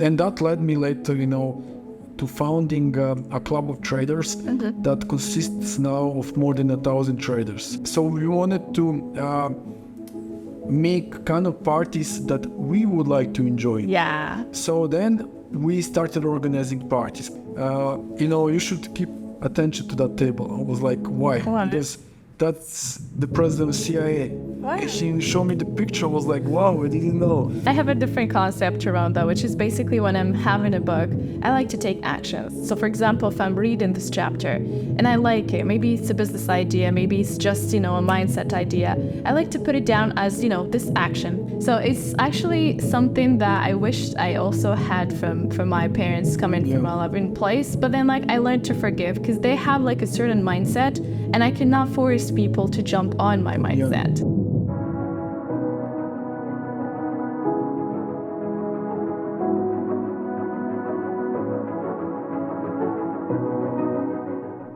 and that led me later, to founding a club of traders that consists now of more than 1,000 traders. So we wanted to make kind of parties that we would like to enjoy. Yeah. So then we started organizing parties. You should keep attention to that table. I was like, why? Because that's the president of CIA. What? And she showed me the picture. I was like, wow, I didn't know. I have a different concept around that, which is basically when I'm having a book, I like to take actions. So for example, if I'm reading this chapter and I like it, maybe it's a business idea, maybe it's just, a mindset idea, I like to put it down as, this action. So it's actually something that I wish I also had from my parents coming from a loving place. But then I learned to forgive because they have a certain mindset and I cannot force people to jump on my mindset. Yeah.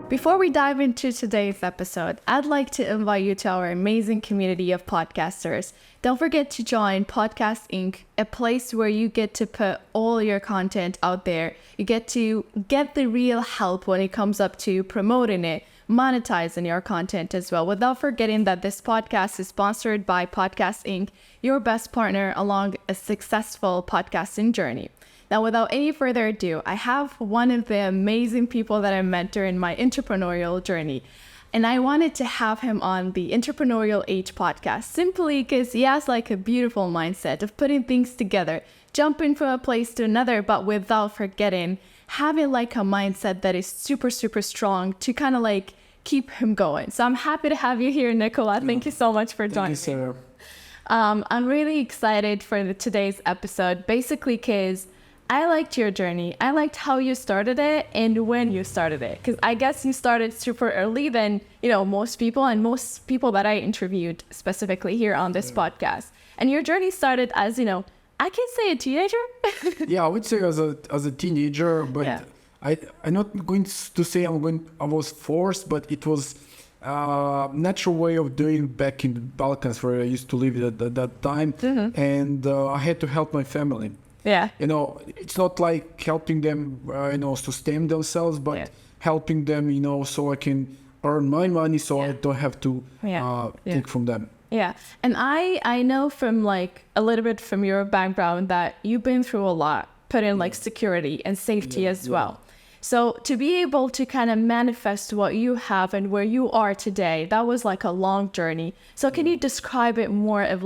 Before we dive into today's episode, I'd like to invite you to our amazing community of podcasters. Don't forget to join Podcast Inc., a place where you get to put all your content out there. You get to get the real help when it comes up to promoting it, monetizing your content as well, without forgetting that this podcast is sponsored by Podcast Inc., your best partner along a successful podcasting journey. Now, without any further ado, I have one of the amazing people that I mentor in my entrepreneurial journey. And I wanted to have him on the Entrepreneurial Age podcast simply because he has a beautiful mindset of putting things together, jumping from a place to another, but without forgetting, having a mindset that is super, super strong to kind of keep him going. So I'm happy to have you here, Nikola. Thank you so much for joining me. Thank you, Sarah. I'm really excited for today's episode, basically because I liked your journey. I liked how you started it and when you started it. Because I guess you started super early than, most people and most people that I interviewed specifically here on this podcast. And your journey started as, I can say a teenager. Yeah, I would say as a teenager, but I'm not going to say I was forced, but it was a natural way of doing back in the Balkans where I used to live at that time. Mm-hmm. And I had to help my family. Yeah. It's not like helping them, sustain themselves, but helping them, so I can earn my money so I don't have to take from them. Yeah. And I know from a little bit from your background that you've been through a lot, put in security and safety as well. So to be able to kind of manifest what you have and where you are today, that was a long journey. So can you describe it more of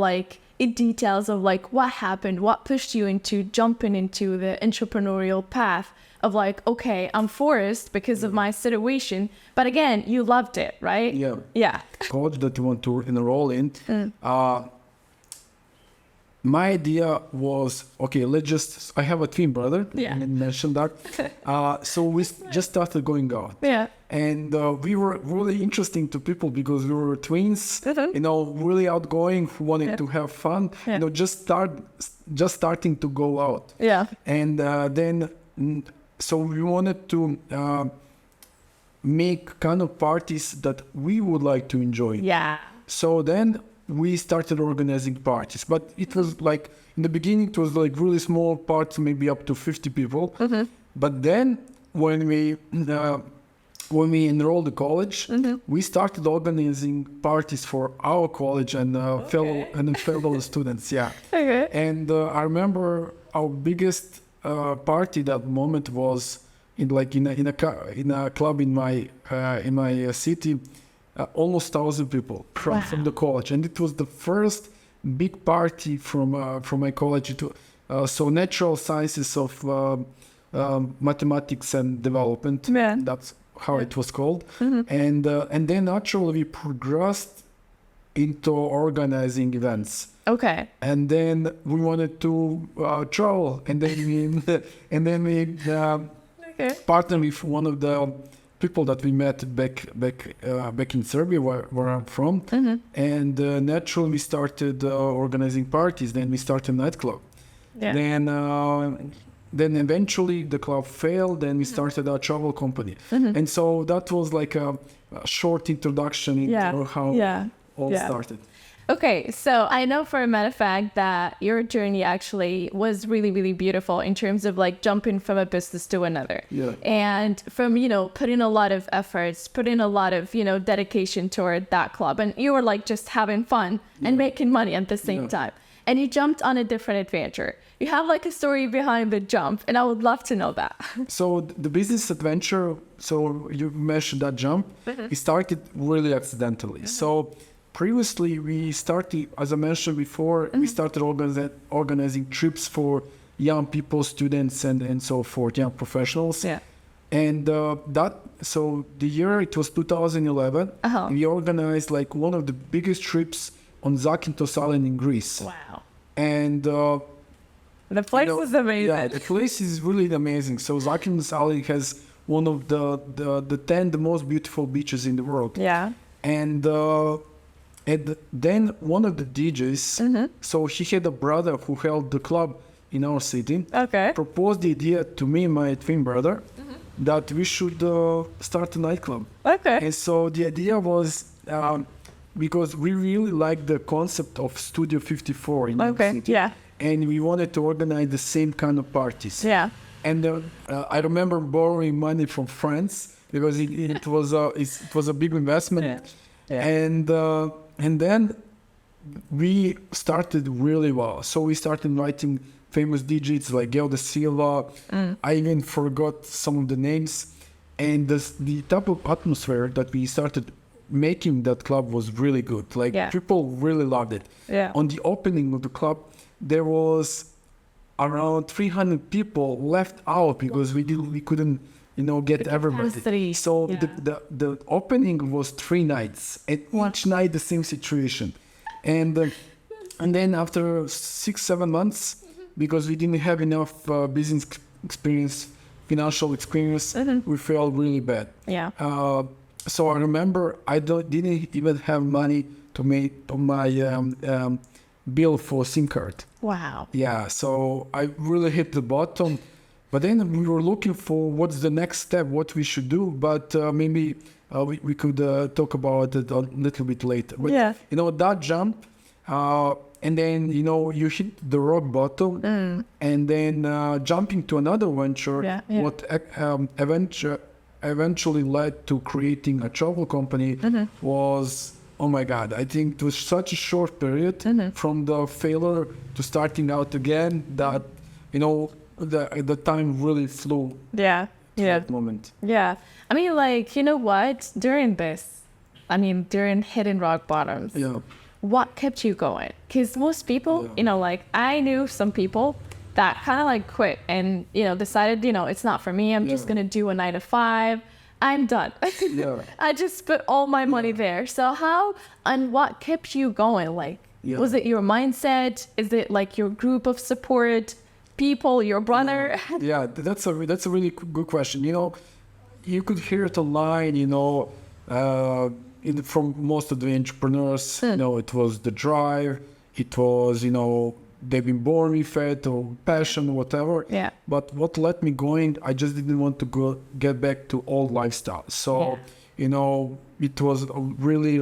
in details of what happened, what pushed you into jumping into the entrepreneurial path of okay, I'm forced because of my situation, but again, you loved it, right? Yeah. College that you want to enroll in. My idea was, okay, I have a twin brother, I didn't mention that. So we just started going out. Yeah. And we were really interesting to people because we were twins, really outgoing, who wanted to have fun, just starting to go out. Yeah. And then, so we wanted to make kind of parties that we would like to enjoy. Yeah. So then we started organizing parties, but it was in the beginning it was really small parties, maybe up to 50 people. Mm-hmm. But then when we enrolled the college, we started organizing parties for our college and fellow students. Yeah. Okay. And I remember our biggest party that moment was in a club in my city. Almost 1,000 people from the college, and it was the first big party from my college. So natural sciences of mathematics and development. Yeah. That's how it was called. Mm-hmm. And then naturally we progressed into organizing events. Okay. And then we wanted to travel, and then we partnered with one of the people that we met back in Serbia, where I'm from, and naturally we started organizing parties. Then we started a nightclub. Yeah. Then eventually the club failed. Then we started a travel company, and so that was a short introduction into how all started. Okay, so I know for a matter of fact that your journey actually was really, really beautiful in terms of like jumping from a business to another. Yeah. And from, putting a lot of efforts, putting a lot of, dedication toward that club. And you were like just having fun and making money at the same time. And you jumped on a different adventure. You have like a story behind the jump, and I would love to know that. So the business adventure, so you mentioned that jump, it started really accidentally. So previously we started, as I mentioned before, we started organizing trips for young people, students, and so forth, young professionals. Yeah. And so the year, it was 2011, we organized like one of the biggest trips on Zakynthos Island in Greece. Wow. And the place is amazing. Yeah, the place is really amazing. So Zakynthos Island has one of the 10 the most beautiful beaches in the world. Yeah. And then one of the DJs, so he had a brother who held the club in our city, proposed the idea to me and my twin brother that we should start a nightclub. Okay. And so the idea was, because we really liked the concept of Studio 54 in the city. Yeah. And we wanted to organize the same kind of parties. Yeah. And I remember borrowing money from friends because it was a big investment. Yeah. And then we started really well. So we started inviting famous DJs like Gail Da Silva. I even forgot some of the names. And the type of atmosphere that we started making that club was really good. Like people really loved it. Yeah. On the opening of the club, there was around 300 people left out because we couldn't get everybody. Capacity. So the opening was 3 nights, and each night the same situation. And then after 6-7 months, because we didn't have enough business experience, financial experience, we felt really bad. Yeah. So I remember I didn't even have money to make my bill for SIM card. Wow. Yeah, so I really hit the bottom. But then we were looking for what's the next step, what we should do. But maybe we could talk about it a little bit later. But, that jump, and then, you hit the rock bottom, and then jumping to another venture, what eventually led to creating a travel company was, oh my God, I think it was such a short period from the failure to starting out again that, the time really flew. Yeah. That moment. Yeah. I mean, like, you know what? During hitting rock bottoms, what kept you going? Because most people, I knew some people that kind of like quit and, decided, it's not for me. I'm just going to do a 9 to 5. I'm done. I just put all my money there. So how and what kept you going? Like, was it your mindset? Is it like your group of support people, your brother? Yeah, that's a really good question. You could hear it online, from most of the entrepreneurs, it was the drive, it was, they've been born with it or passion, whatever. Yeah. But what let me going, I just didn't want to get back to old lifestyle. So, it was a really,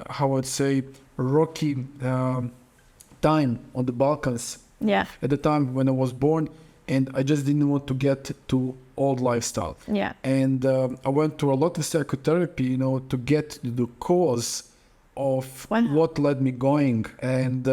how I'd say, rocky time on the Balkans. Yeah. At the time when I was born, and I just didn't want to get to old lifestyle. Yeah. And I went to a lot of psychotherapy, to get to the cause of what led me going. And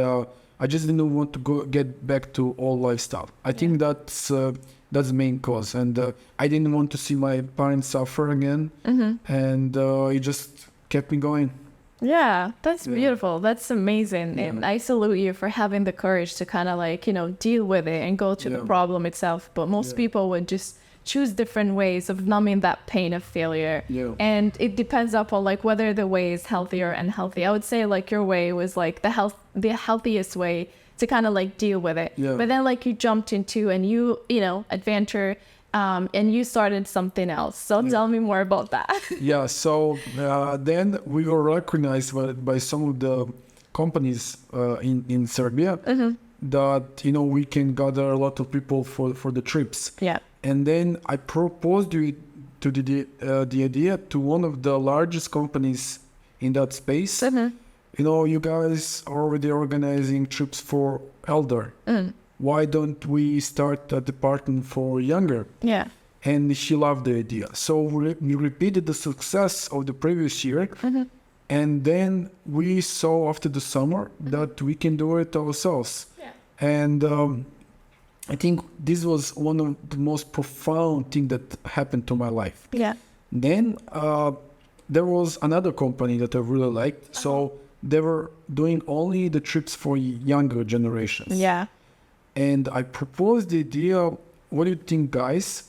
I just didn't want to get back to old lifestyle. I think that's the main cause. And I didn't want to see my parents suffer again. And it just kept me going. Yeah, that's beautiful. That's amazing. And I salute you for having the courage to kind of like, deal with it and go to the problem itself. But most people would just choose different ways of numbing that pain of failure. Yeah. And it depends upon like whether the way is healthy or unhealthy. I would say like your way was like the healthiest way to kind of like deal with it. Yeah. But then like you jumped into a new, adventure. And you started something else. So tell me more about that. Yeah, so then we were recognized by some of the companies in Serbia that, we can gather a lot of people for the trips. Yeah. And then I proposed the idea to one of the largest companies in that space. you guys are already organizing trips for elder. Why don't we start a department for younger? Yeah. And she loved the idea. So we repeated the success of the previous year. And then we saw after the summer that we can do it ourselves. Yeah. And I think this was one of the most profound things that happened to my life. Yeah. Then there was another company that I really liked. So they were doing only the trips for younger generations. Yeah. And I proposed the idea, what do you think, guys?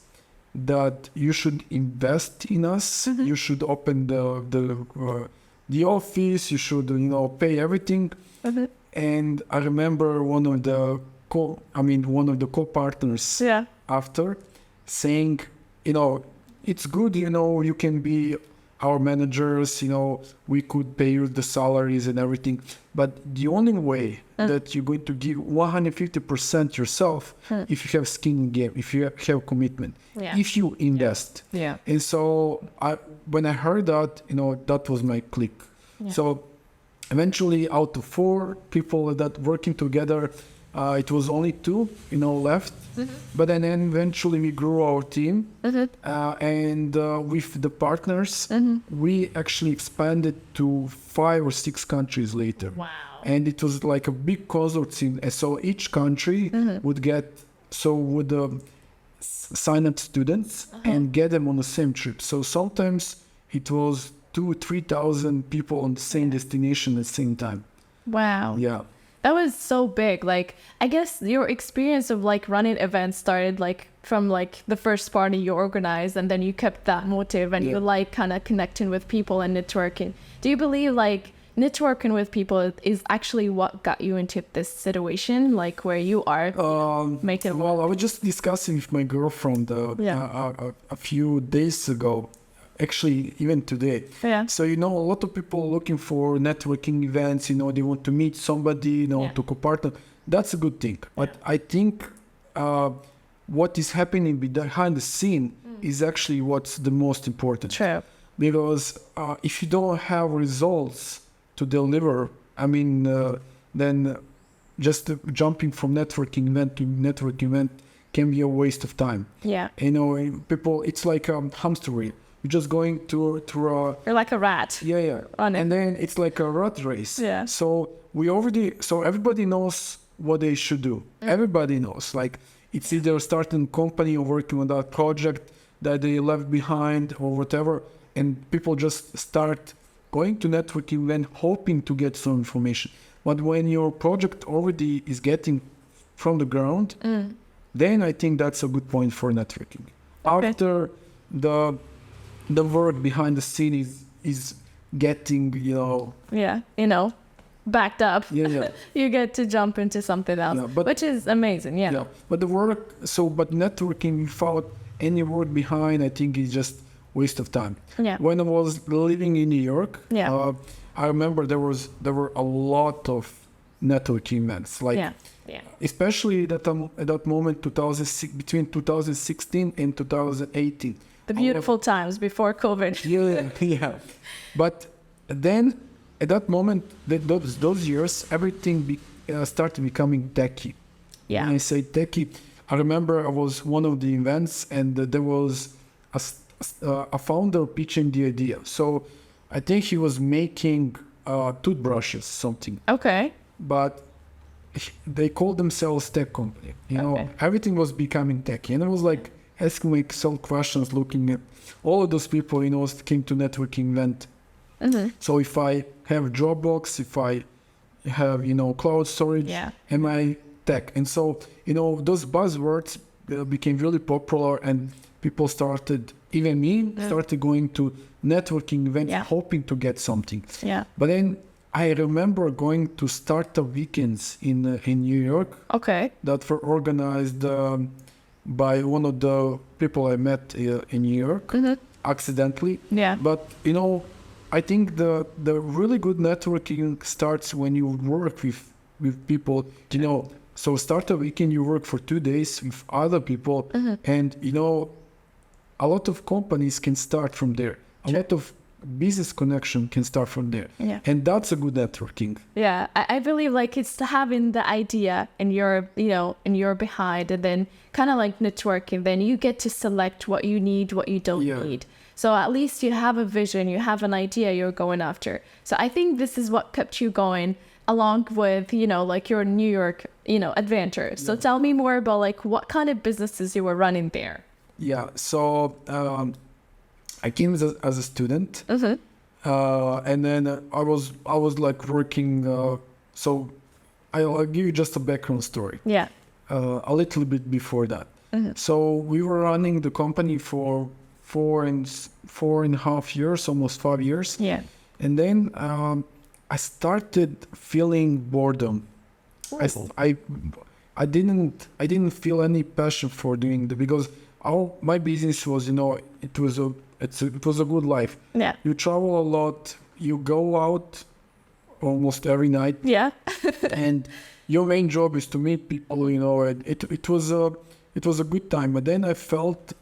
That you should invest in us. You should open the office. You should, pay everything. And I remember one of the co-partners after saying, it's good, you can be our managers, we could pay you the salaries and everything. But the only way that you're going to give 150% yourself if you have skin in the game, if you have commitment, if you invest. Yeah. And so when I heard that, that was my click. Yeah. So eventually out of 4 people that working together, it was only 2, left. But then eventually we grew our team, and with the partners, we actually expanded to 5 or 6 countries later. Wow. And it was like a big consortium. And so each country would sign up students and get them on the same trip. So sometimes it was 2,000-3,000 people on the same destination at the same time. Wow. Yeah. That was so big. Like, I guess your experience of running events started from the first party you organized, and then you kept that motive and you kind of connecting with people and networking. Do you believe networking with people is actually what got you into this situation, where you are making? Well, I was just discussing with my girlfriend a few days ago. Actually, even today. Yeah. So, a lot of people looking for networking events, they want to meet somebody, to co-partner. That's a good thing. But I think what is happening behind the scene is actually what's the most important. True. Because if you don't have results to deliver, then just jumping from networking event to networking event can be a waste of time. Yeah. People, it's like a hamster wheel. You're just going through You're like a rat. Yeah. On it. And then it's like a rat race. Yeah. So everybody knows what they should do. Everybody knows. It's either starting a company or working on that project that they left behind or whatever. And people just start going to networking event hoping to get some information. But when your project already is getting from the ground, then I think that's a good point for networking. Okay. After the work behind the scene is getting, backed up. Yeah. You get to jump into something else, which is amazing. Yeah. But but networking without any work behind, I think is just waste of time. Yeah. When I was living in New York, I remember there were a lot of networking events, especially at that moment, between 2016 and 2018. The beautiful times before COVID. Yeah. But then, at that moment, those years, everything started becoming techy. Yeah. When I say techy, I remember I was one of the events, and there was a founder pitching the idea. So I think he was making toothbrushes, something. Okay. But they called themselves tech company. Everything was becoming techy, and I was asking myself questions, looking at all of those people, came to networking event. So if I have Dropbox, if I have, cloud storage, am I tech? And so, those buzzwords became really popular, and people started, even me, started going to networking events, hoping to get something. Yeah. But then I remember going to startup weekends in New York. Okay. That were organized by one of the people I met in New York, accidentally. Yeah. But, I think the really good networking starts when you work with people, So startup weekend, you work for 2 days with other people, and, a lot of companies can start from there. A lot of business connection can start from there. Yeah. And that's a good networking. Yeah, I believe like it's having the idea and you're behind, and then kind of like networking, then you get to select what you need, what you don't need. So at least you have a vision, you have an idea you're going after. So I think this is what kept you going along with, like your New York, adventure. So tell me more about like what kind of businesses you were running there. Yeah, so I came as a student, and then I was like working. So I'll give you just a background story. Yeah. A little bit before that. So we were running the company for 4.5 years, almost 5 years. Yeah. And then I started feeling boredom. I didn't feel any passion for doing because my business was, it was a good life. Yeah. You travel a lot, you go out almost every night. Yeah. And your main job is to meet people, it was a good time. But then I felt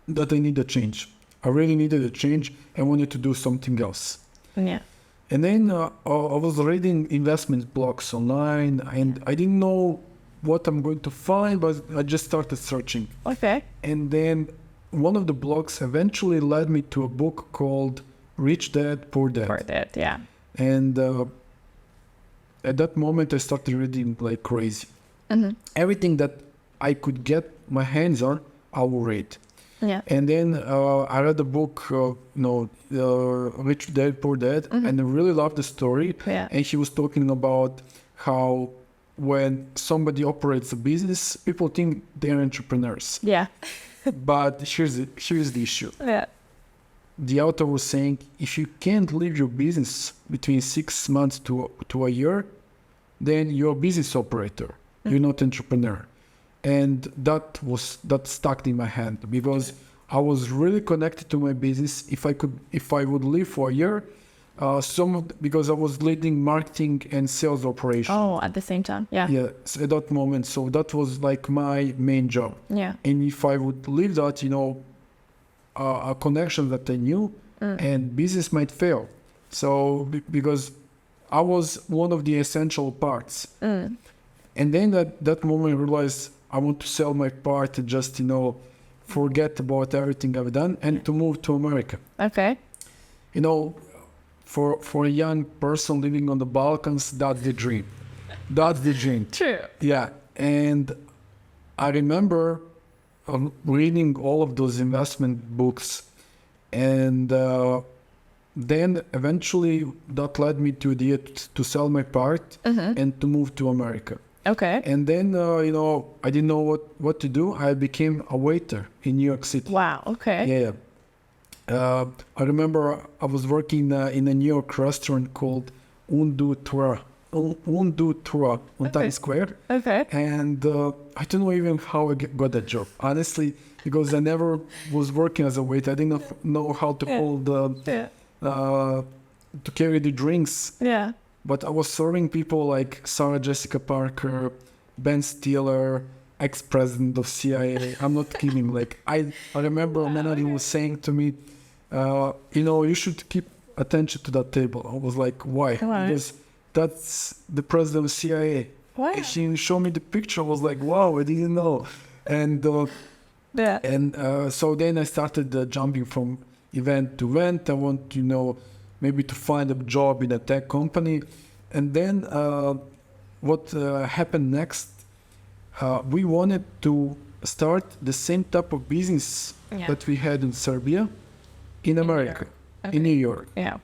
that I need a change. I really needed a change. I wanted to do something else. Yeah. And then I was reading investment blogs online, and I didn't know what I'm going to find, but I just started searching. Okay. And then one of the blogs eventually led me to a book called Rich Dad, Poor Dad. Poor Dad, yeah. And at that moment, I started reading like crazy. Everything that I could get my hands on, I will read. Yeah. And then I read the book, Rich Dad, Poor Dad, and I really loved the story. Yeah. And he was talking about how when somebody operates a business, people think they're entrepreneurs. Yeah. But here's the issue. Yeah. The author was saying, if you can't leave your business between 6 months to a year, then you're a business operator. You're not entrepreneur. And that stuck in my head because I was really connected to my business. If I would leave for a year, because I was leading marketing and sales operations. Oh, at the same time, yeah. Yeah, so at that moment, so that was like my main job. Yeah. And if I would leave that, a connection that I knew, and business might fail. So because I was one of the essential parts. And then at that moment I realized I want to sell my part and just, forget about everything I've done and to move to America. Okay. For a young person living on the Balkans, that's the dream. That's the dream. True. Yeah. And I remember reading all of those investment books, and then eventually that led me to the to sell my part and to move to America. Okay. And then, I didn't know what to do. I became a waiter in New York City. Wow. Okay. Yeah. I remember I was working in a New York restaurant called Unsupportive on Times Square. Okay. And I don't know even how I got that job, honestly, because I never was working as a waiter. I didn't know how to hold, to carry the drinks. Yeah. But I was serving people like Sarah Jessica Parker, Ben Stiller, ex-president of CIA. I'm not kidding. Like I remember Melody was saying to me, you should keep attention to that table. I was like, why? Because that's the president of CIA. Wow. And she showed me the picture. I was like, wow, I didn't know. And so then I started jumping from event to event. I want, maybe to find a job in a tech company. And then what happened next, we wanted to start the same type of business that we had in Serbia, in America, in New York. Yeah.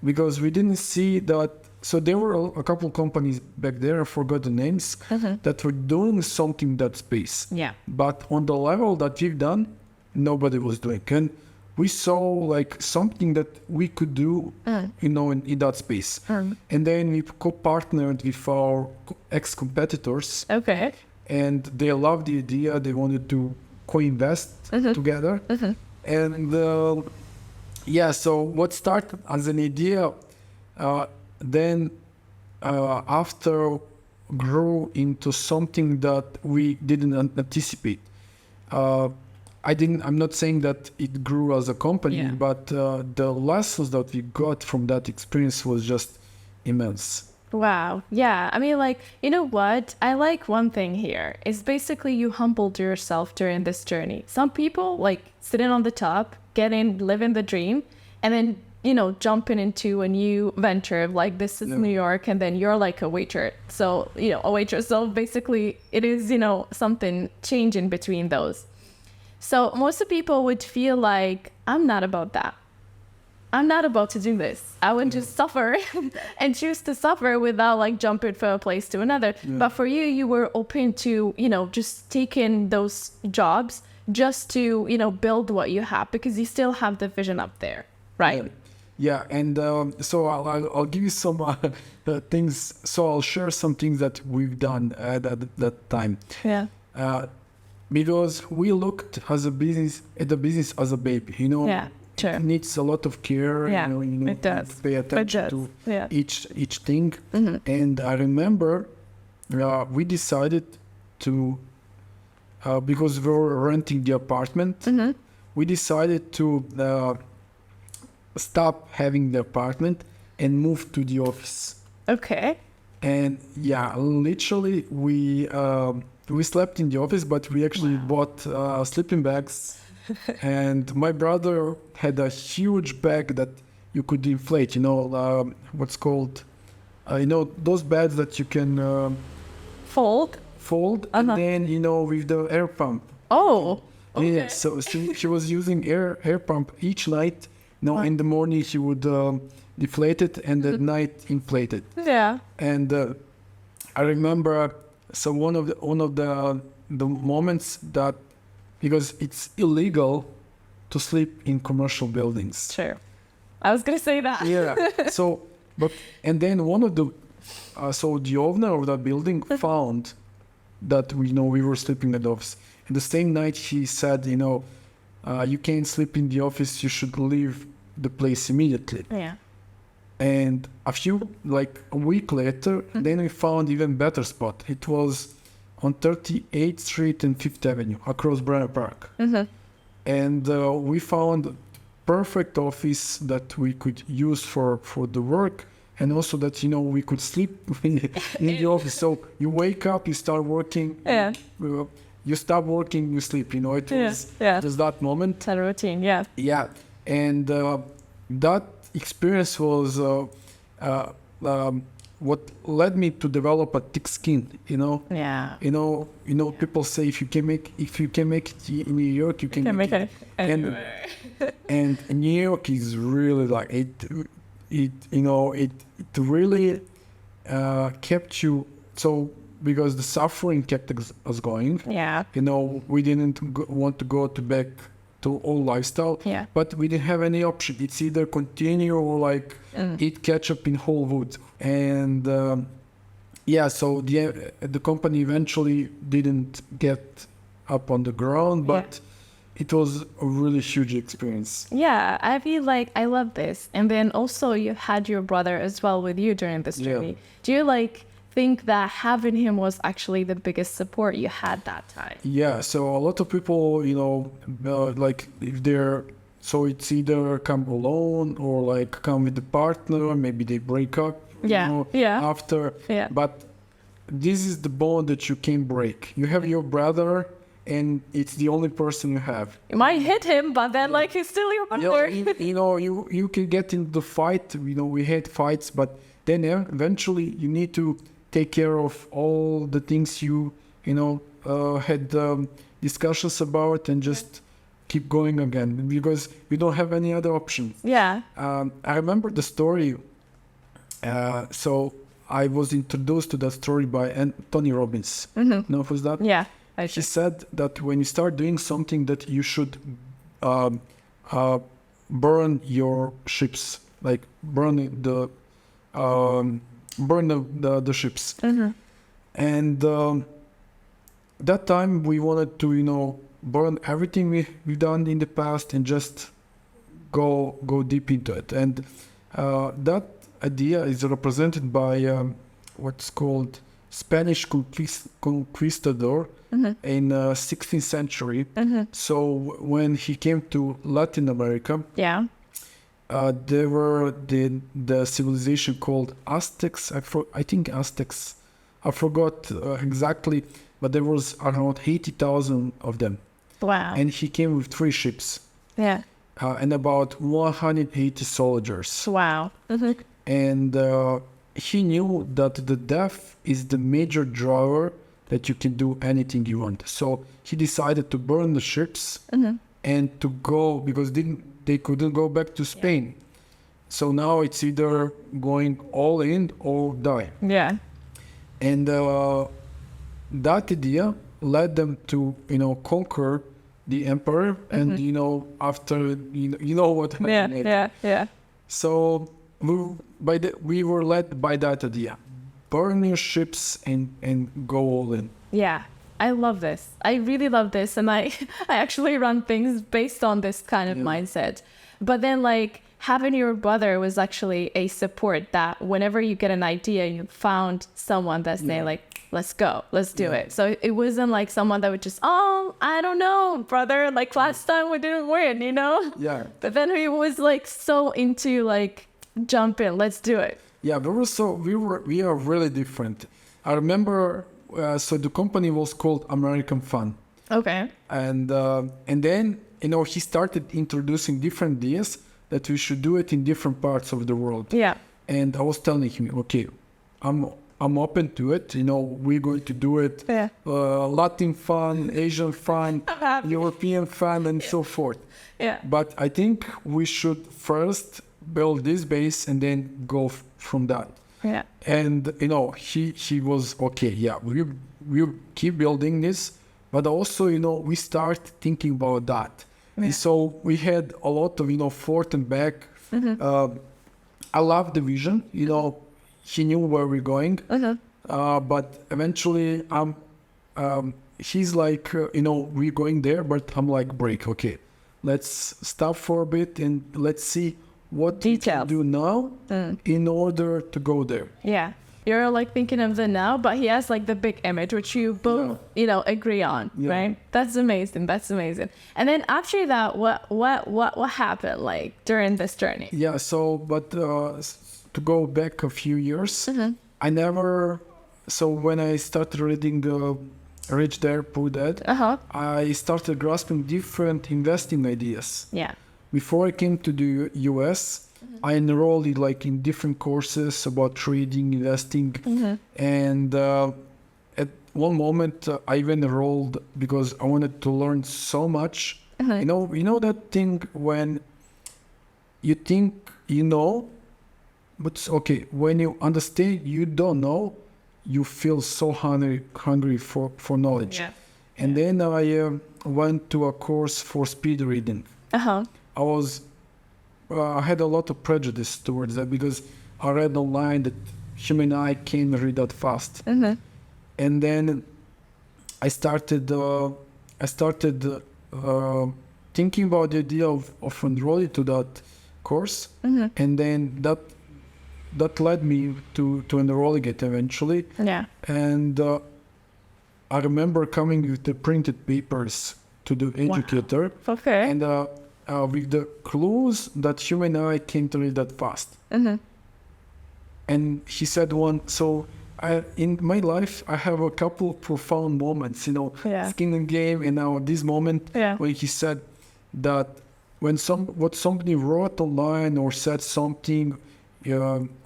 Because we didn't see that. So there were a couple companies back there, I forgot the names, that were doing something in that space. Yeah. But on the level that we've done, nobody was doing. And we saw like something that we could do, in that space. And then we co-partnered with our ex-competitors. Okay. And they loved the idea. They wanted to co-invest together. And so what started as an idea, then after grew into something that we didn't anticipate. I'm not saying that it grew as a company, but the lessons that we got from that experience was just immense. Wow. Yeah. I mean, like, you know what? I like one thing here is basically you humbled yourself during this journey. Some people like sitting on the top, living the dream, and then, you know, jumping into a new venture like this is New York, and then you're like a waiter. So, you know, a waitress. So basically it is, you know, something changing between those. So most of people would feel like, I'm not about that. I'm not about to do this. I would just suffer and choose to suffer without like jumping from a place to another. Yeah. But for you, you were open to, you know, just taking those jobs just to, you know, build what you have because you still have the vision up there, right? Yeah. And so I'll give you some things. So I'll share some things that we've done at that time. Yeah. Because we looked at the business as a baby, you know. Yeah, sure. It needs a lot of care. Yeah, you know, it does. Pay attention to each thing. Mm-hmm. And I remember we decided to, because we were renting the apartment, we decided to stop having the apartment and move to the office. Okay. And yeah, literally we slept in the office, but we actually bought sleeping bags. And my brother had a huge bag that you could inflate, you know, what's called, you know, those bags that you can fold, and then, you know, with the air pump. Oh, okay. Yeah, so she was using air pump each night. You know, in the morning she would deflate it, and at night inflate it. Yeah. And I remember. So one of the moments that, because it's illegal to sleep in commercial buildings. Sure, I was gonna say that. Yeah. So, and then one of the, so the owner of that building found that we were sleeping in the office. And the same night he said, you know, you can't sleep in the office. You should leave the place immediately. Yeah. And a week later, then we found even better spot. It was on 38th Street and 5th Avenue, across Brenner Park. Mm-hmm. And we found perfect office that we could use for the work, and also that, you know, we could sleep in the office. So you wake up, you start working, you stop working, you sleep. You know, it was just that moment. It's a routine, yeah. Yeah, and that experience was what led me to develop a thick skin, you know. Yeah. You know, people say if you can make it in New York, you can make it anywhere. And New York is really like it really kept you, so because the suffering kept us going. Yeah. You know, we didn't want to go back to old lifestyle, but we didn't have any option. It's either continue or like eat ketchup in Whole Foods. And so the company eventually didn't get up on the ground, but it was a really huge experience. Yeah, I feel like I love this. And then also you had your brother as well with you during this journey. Do you think that having him was actually the biggest support you had that time? Yeah, so a lot of people, you know, if they're, so it's either come alone or come with a partner, maybe they break up after. Yeah. But this is the bond that you can't break. You have your brother, and it's the only person you have. You might hit him, but then he's still your brother. You can get into the fight. You know, we had fights, but then eventually you need to take care of all the things you had discussions about, and just keep going again, because you don't have any other option. Yeah. I remember the story. So I was introduced to that story by Tony Robbins. Mm-hmm. You know who's that? Yeah. She said that when you start doing something, that you should burn your ships, burn the ships. Mm-hmm. And that time we wanted to burn everything we've done in the past and just go deep into it. And that idea is represented by what's called Spanish conquistador in 16th century. So when he came to Latin America, there were the civilization called Aztecs. I think Aztecs. I forgot exactly, but there was around 80,000 of them. Wow. And he came with 3 ships. Yeah. And about 180 soldiers. Wow. And he knew that the death is the major driver that you can do anything you want. So he decided to burn the ships and to go, because they couldn't go back to Spain. So now it's either going all in or die. Yeah. And that idea led them to, conquer the emperor. And, after, what happened. Yeah. So we were led by that idea. Burn your ships and go all in. Yeah. I love this. I really love this. And I actually run things based on this kind of mindset. But then having your brother was actually a support that whenever you get an idea, you found someone that's saying let's go, let's do it. So it wasn't someone that would just, I don't know, brother, last time we didn't win, Yeah. But then he was so into jump in, let's do it. Yeah, we are really different. I remember, so the company was called American Fun. Okay. And then, he started introducing different ideas that we should do it in different parts of the world. Yeah. And I was telling him, okay, I'm open to it. We're going to do it. Yeah. Latin fun, Asian fun, European fun, and so forth. Yeah. But I think we should first build this base and then go from that. Yeah. And he was okay. Yeah, we keep building this, but also we start thinking about that. Yeah. And so we had a lot of forth and back. I love the vision. He knew where we're going. But eventually he's we're going there, but I'm break. Okay, let's stop for a bit and let's see what we can do now in order to go there. Yeah. You're thinking of the now, but he has the big image, which you both, agree on, right? That's amazing. And then after that, what happened during this journey? Yeah. So, but to go back a few years, I never. So when I started reading Rich Dad Poor Dad, I started grasping different investing ideas. Yeah. Before I came to the US, I enrolled in different courses about trading, investing, and at one moment I even enrolled because I wanted to learn so much. You know that thing when you think but okay, when you understand you don't know, you feel so hungry for knowledge. Yeah. And then I went to a course for speed reading. I had a lot of prejudice towards that because I read online that human eye can't read that fast. And then I started thinking about the idea of enrolling to that course. And then that led me to enrolling it eventually. Yeah. And I remember coming with the printed papers to the educator. Wow. Okay. And with the clues that human eye can't read that fast. And he said so in my life, I have a couple of profound moments, Skin and Game, and now this moment when he said that when somebody wrote online or said something,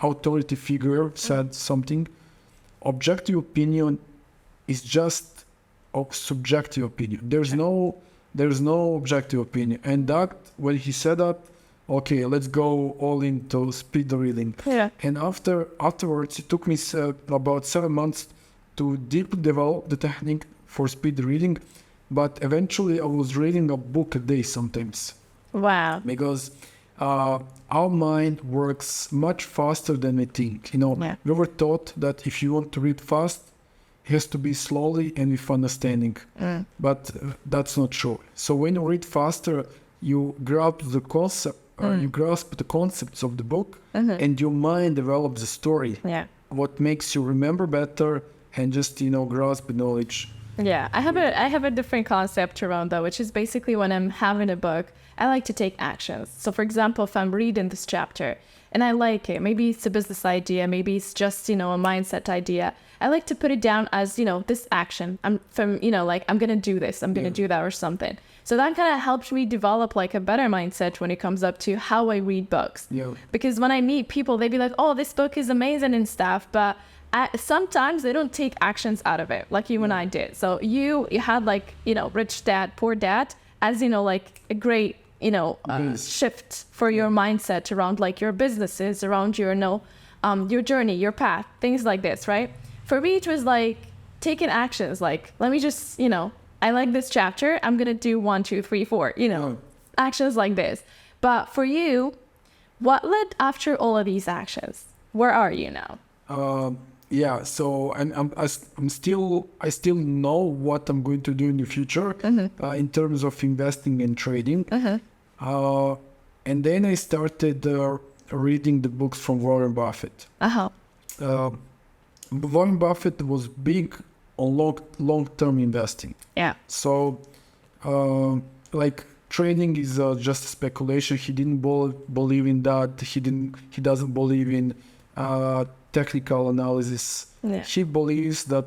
authority figure said something, objective opinion is just a subjective opinion. There's no objective opinion. And that, when he said that, okay, let's go all into speed reading. Yeah. And afterwards, it took me about 7 months to deeply develop the technique for speed reading. But eventually, I was reading a book a day sometimes. Wow. Because our mind works much faster than we think. We were taught that if you want to read fast, it has to be slowly and with understanding. But that's not true. So when you read faster, you grasp the concept, you grasp the concepts of the book, and your mind develops the story. Yeah. What makes you remember better and just grasp the knowledge Yeah, I have a different concept around that, which is basically when I'm having a book, I like to take actions. So for example, if I'm reading this chapter and I like it, maybe it's a business idea, maybe it's just, a mindset idea. I like to put it down as, this action. I'm going to do this, I'm going to do that or something. So that kind of helped me develop like a better mindset when it comes up to how I read books. Yeah. Because when I meet people, they be like, oh, this book is amazing and stuff, but sometimes they don't take actions out of it, like you and I did. So you had like, Rich Dad, Poor Dad, as, like a great, shift for your mindset around like your businesses, around your, your journey, your path, things like this, right? For me, it was like taking actions, like, let me just, I like this chapter, I'm going to do 1, 2, 3, 4, actions like this. But for you, what led after all of these actions? Where are you now? Yeah, so I still know what I'm going to do in the future in terms of investing and trading. And then I started reading the books from Warren Buffett. Warren Buffett was big on long-term investing. Yeah. So, like trading is just speculation. He didn't believe in that. He doesn't believe in technical analysis. Yeah. He believes that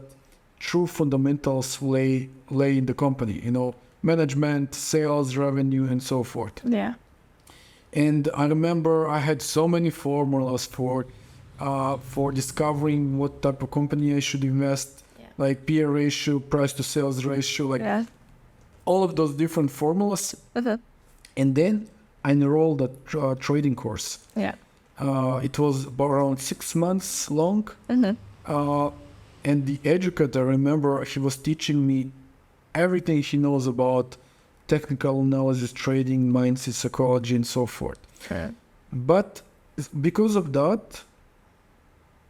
true fundamentals lay in the company, management, sales, revenue, and so forth. Yeah. And I remember I had so many formulas for discovering what type of company I should invest, like PE ratio, price to sales ratio, like all of those different formulas. And then I enrolled a trading course. Yeah. It was around 6 months long. And the educator, I remember, he was teaching me everything he knows about technical analysis, trading, mindset, psychology, and so forth. Okay. But because of that,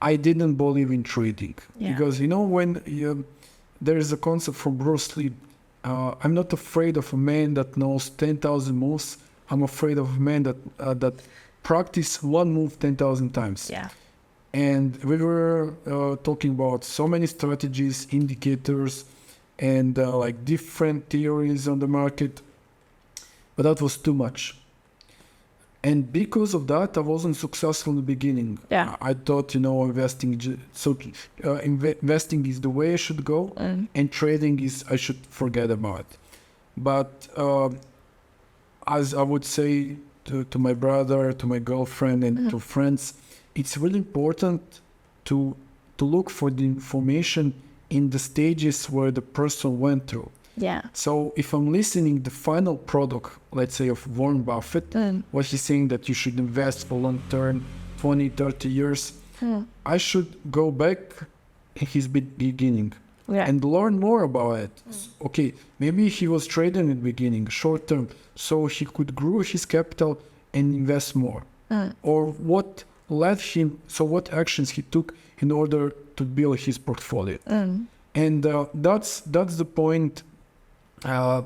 I didn't believe in trading. Because, when there is a concept from Bruce Lee, I'm not afraid of a man that knows 10,000 moves. I'm afraid of a man that practice one move 10,000 times. Yeah. And we were talking about so many strategies, indicators, and like different theories on the market, but that was too much. And because of that, I wasn't successful in the beginning. Yeah. I thought, investing is the way I should go, and trading is I should forget about. But as I would say to my brother, to my girlfriend, and to friends, it's really important to look for the information in the stages where the person went through. Yeah. So if I'm listening the final product, let's say of Warren Buffett, what he's saying that you should invest for long term, 20, 30 years, I should go back in his beginning and learn more about it. Okay, maybe he was trading in the beginning, short term, so he could grow his capital and invest more. Or what led him, so what actions he took in order to build his portfolio. And that's the point I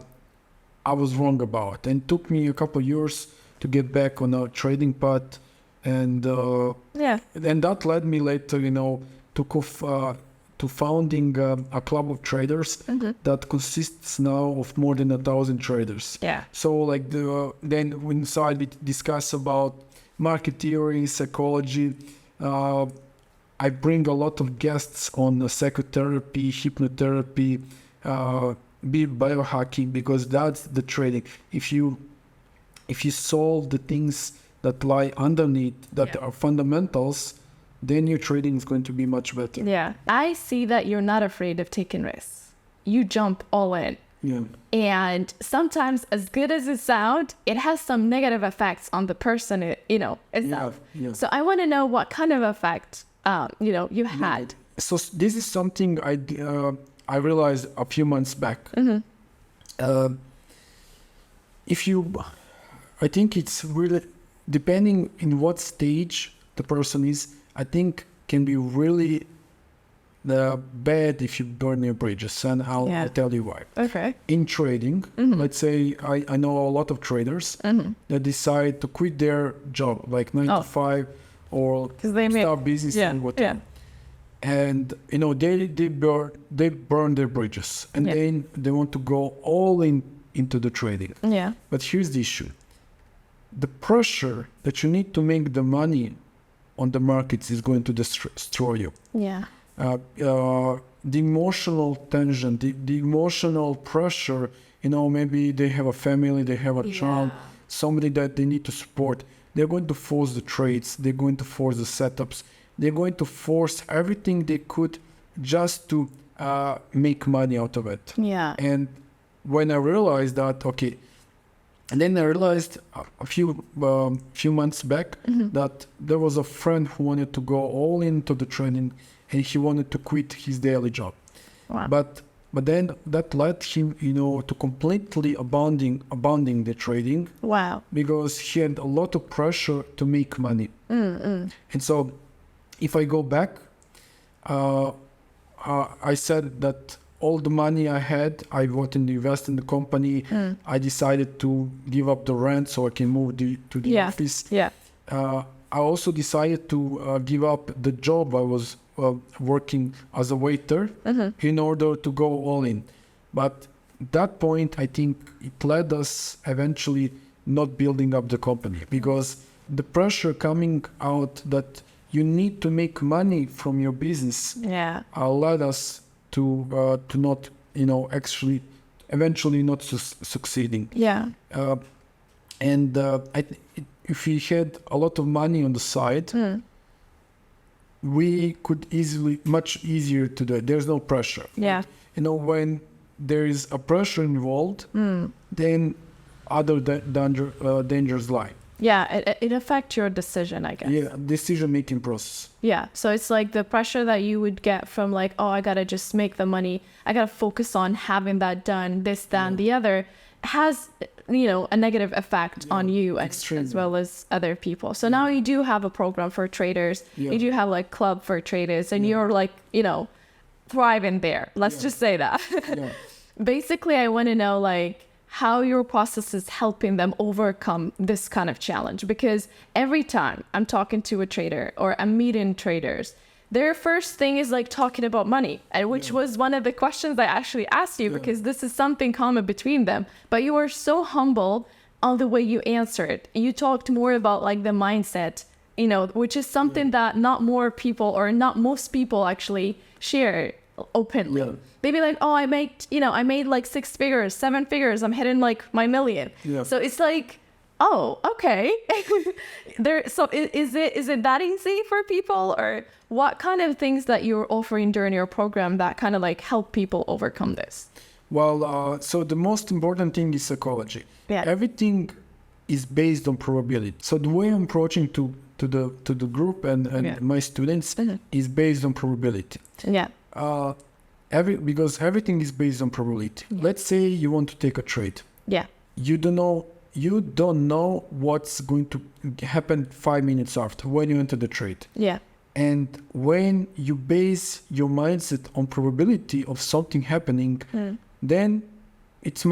was wrong about. And it took me a couple of years to get back on a trading path. And that led me later, to founding a club of traders that consists now of more than 1,000 traders. Yeah. So like then inside we discuss about market theory, psychology. I bring a lot of guests on psychotherapy, hypnotherapy, biohacking, because that's the trading. If you solve the things that lie underneath that are fundamentals, then your trading is going to be much better. Yeah. I see that you're not afraid of taking risks. You jump all in. Yeah. And sometimes, as good as it sounds, it has some negative effects on the person, itself. Yeah. So I want to know what kind of effect, you had. So this is something I realized a few months back. I think it's really, depending in what stage the person is, I think can be really bad if you burn your bridges, and I'll tell you why. Okay. In trading, let's say I know a lot of traders that decide to quit their job, like 9 to 5, or start business and whatever. and they burn their bridges, and then they want to go all into the trading. Yeah. But here's the issue: the pressure that you need to make the money on the markets is going to destroy you. Yeah. The emotional tension, the emotional pressure. Maybe they have a family, they have a child, somebody that they need to support. They're going to force the trades. They're going to force the setups. They're going to force everything they could just to make money out of it. Yeah. And when I realized that, and then I realized a few months back that there was a friend who wanted to go all into the trading, and he wanted to quit his daily job. Wow. But then that led him, to completely abandoning the trading. Wow. Because he had a lot of pressure to make money. And so, if I go back, I said that all the money I had, I wanted to invest in the company. I decided to give up the rent so I can move to the office. Yeah. I also decided to give up the job I was working as a waiter in order to go all in. But at that point, I think it led us eventually not building up the company, because the pressure coming out that you need to make money from your business led us to not, actually eventually not succeeding. Yeah. If we had a lot of money on the side, we could much easier to do it. There's no pressure. Yeah. When there is a pressure involved, then other dangers lie. Yeah, it affects your decision, I guess. Yeah, decision-making process. Yeah, so it's like the pressure that you would get from like, oh, I gotta just make the money. I gotta focus on having that done, this, that, and the other, has, a negative effect on you as well as other people. So now you do have a program for traders. You do have like club for traders, and you're like, thriving there. Let's just say that. Basically, I want to know like how your process is helping them overcome this kind of challenge, because every time I'm talking to a trader or I'm meeting traders, their first thing is like talking about money, and which was one of the questions I actually asked you, because this is something common between them. But you were so humble on the way you answered. You talked more about like the mindset, which is something that not most people actually share openly. They'd be like, oh, I made like 6 figures, 7 figures. I'm hitting like my million. So it's like, oh, okay. So is it that easy for people, or what kind of things that you're offering during your program that kind of like help people overcome this? Well, so the most important thing is psychology. Yeah. Everything is based on probability. So the way I'm approaching to the group and my students is based on probability. Yeah. Because everything is based on probability. Let's say you want to take a trade. Yeah. You don't know what's going to happen 5 minutes after when you enter the trade. Yeah. And when you base your mindset on probability of something happening, then it's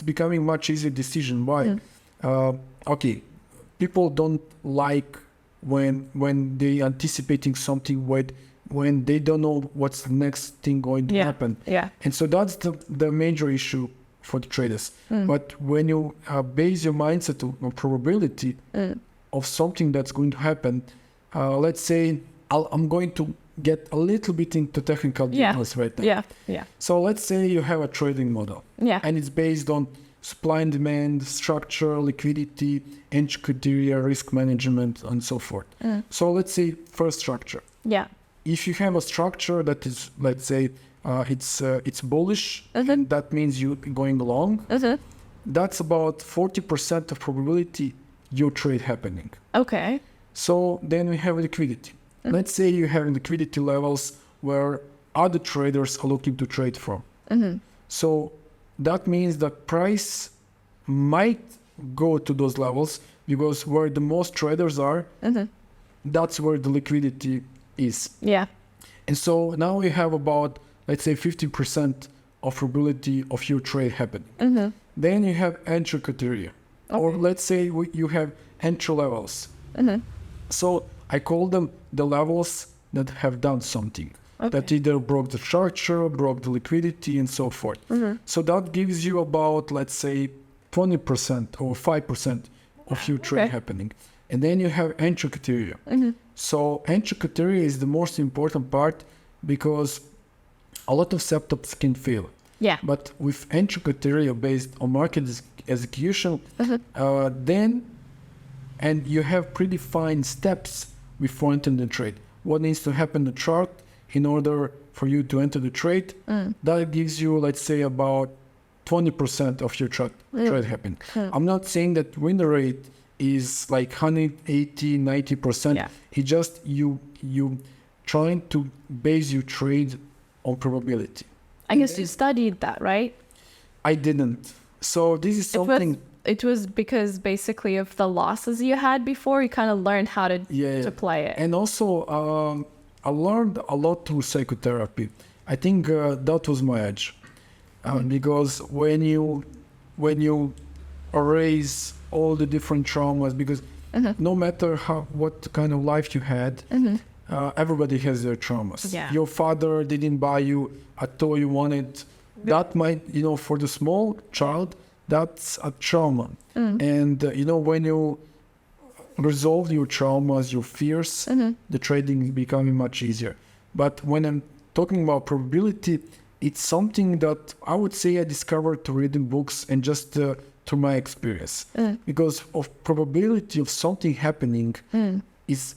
becoming much easier decision. Why? People don't like when they anticipating something when they don't know what's the next thing going to happen. Yeah. And so that's the major issue for the traders. But when you base your mindset on probability of something that's going to happen, let's say I'm going to get a little bit into technical details right now. Yeah. So let's say you have a trading model. Yeah. And it's based on supply and demand, structure, liquidity, entry criteria, risk management, and so forth. So let's say first structure. Yeah. If you have a structure that is, let's say, it's bullish, and that means you're going long, that's about 40% of probability your trade happening. Okay. So then we have liquidity. Let's say you have liquidity levels where other traders are looking to trade from. So that means the price might go to those levels, because where the most traders are, that's where the liquidity is. Yeah. And so now we have about, let's say, 50% of probability of your trade happening. Then you have entry criteria. Or let's say you have entry levels. So I call them the levels that have done something. That either broke the structure, broke the liquidity, and so forth. So that gives you about, let's say, 20% or 5% of your trade happening. And then you have entry criteria. So entry criteria is the most important part because a lot of setups can fail. Yeah. But with entry criteria based on market execution, and you have predefined steps before entering the trade. What needs to happen in the chart in order for you to enter the trade? That gives you, let's say, about 20% of your trade happening. I'm not saying that win rate is like 180, 90%. Yeah. It's just you trying to base your trade on probability. I guess you studied that, right? I didn't. So this is something... It was because basically of the losses you had before, you kind of learned how to play it. And also, I learned a lot through psychotherapy. I think that was my edge. Because when you erase all the different traumas, because no matter what kind of life you had, everybody has their traumas. Yeah. Your father didn't buy you a toy you wanted. That might, for the small child, that's a trauma. And, when you resolve your traumas, your fears, the trading is becoming much easier. But when I'm talking about probability, it's something that I would say I discovered through reading books and just through my experience. Because of probability of something happening is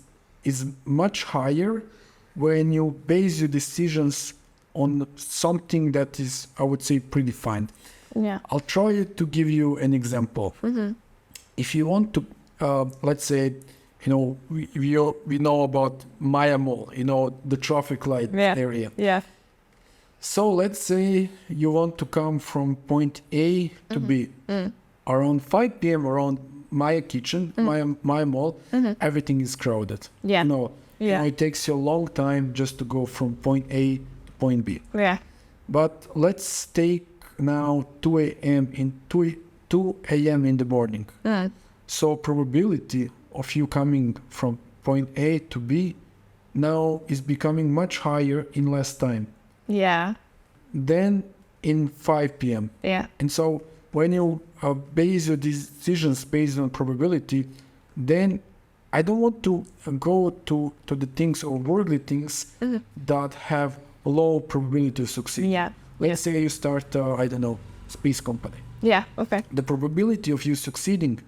much higher when you base your decisions on something that is, I would say, predefined. Yeah. I'll try to give you an example. If you want to, let's say, we know about Maya Mall, the traffic light area. Yeah. So let's say you want to come from point A to B. Around 5 p.m. around Maya kitchen, Maya Mall, everything is crowded. Yeah. It takes you a long time just to go from point A to point B. Yeah. But let's take now 2 a.m. in the morning. So probability of you coming from point A to B now is becoming much higher in less time. Yeah. Than in 5 p.m. Yeah. And so when you base your decisions based on probability, then I don't want to go to the things or worldly things that have low probability to succeed. Yeah. Let's say you start, space company. Yeah. Okay. The probability of you succeeding,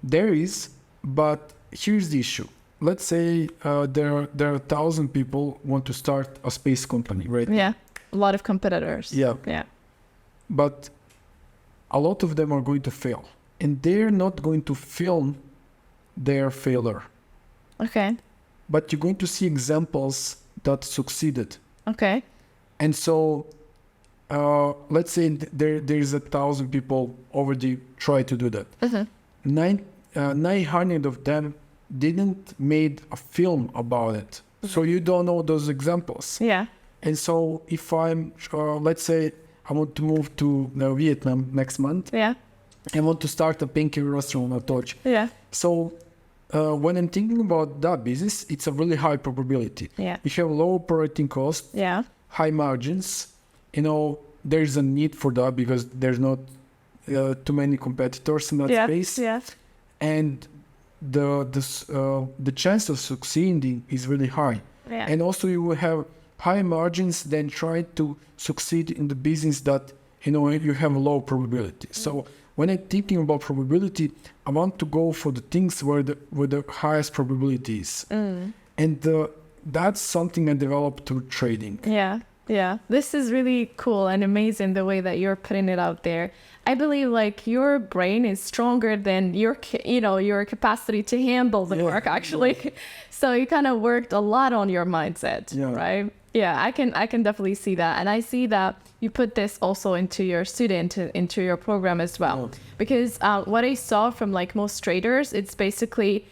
there is, but here's the issue. Let's say there are 1,000 people want to start a space company, right? Yeah. A lot of competitors. Yeah. Yeah. But a lot of them are going to fail. And they're not going to film their failure. Okay. But you're going to see examples that succeeded. Okay. And so let's say there's 1,000 people already try to do that. 900 of them didn't made a film about it. So you don't know those examples. Yeah. And so if I'm, let's say I want to move to Vietnam next month. Yeah. I want to start a pancake restaurant or torch. Yeah. So when I'm thinking about that business, it's a really high probability. Yeah. You have low operating cost. Yeah. High margins. There's a need for that because there's not too many competitors in that space. Yeah. And the chance of succeeding is really high. Yeah. And also you will have high margins than try to succeed in the business that you have a low probability. So when I'm thinking about probability, I want to go for the things where the highest probability is. And that's something I developed through trading. Yeah. Yeah. This is really cool and amazing the way that you're putting it out there. I believe your brain is stronger than your capacity to handle the work actually. So you kind of worked a lot on your mindset, right? Yeah, I can definitely see that. And I see that you put this also into your into your program as well. Because what I saw from most traders, it's basically,